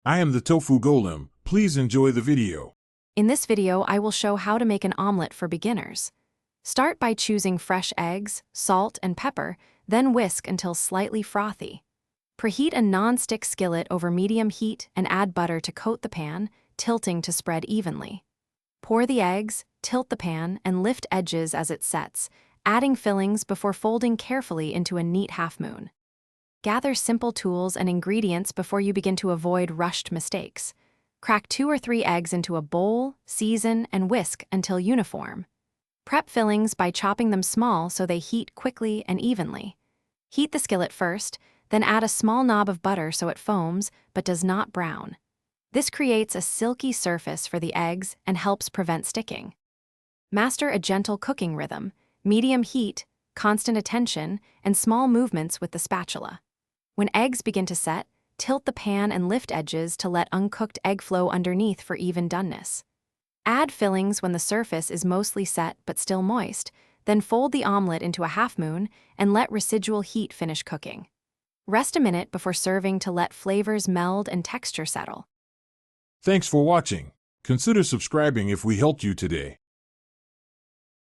I am the tofu golem. Please enjoy the video. In this video, I will show how to make an omelet for beginners. Start by choosing fresh eggs, salt, and pepper, then whisk until slightly frothy. Preheat a non-stick skillet over medium heat and add butter to coat the pan, tilting to spread evenly. Pour the eggs, tilt the pan, and lift edges as it sets, adding fillings before folding carefully into a neat half-moon. Gather simple tools and ingredients before you begin to avoid rushed mistakes. Crack 2 or 3 eggs into a bowl, season, and whisk until uniform. Prep fillings by chopping them small so they heat quickly and evenly. Heat the skillet first, then add a small knob of butter so it foams but does not brown. This creates a silky surface for the eggs and helps prevent sticking. Master a gentle cooking rhythm, medium heat, constant attention, and small movements with the spatula. When eggs begin to set, tilt the pan and lift edges to let uncooked egg flow underneath for even doneness. Add fillings when the surface is mostly set but still moist, then fold the omelet into a half-moon and let residual heat finish cooking. Rest a minute before serving to let flavors meld and texture settle. Thanks for watching. Consider subscribing if we helped you today.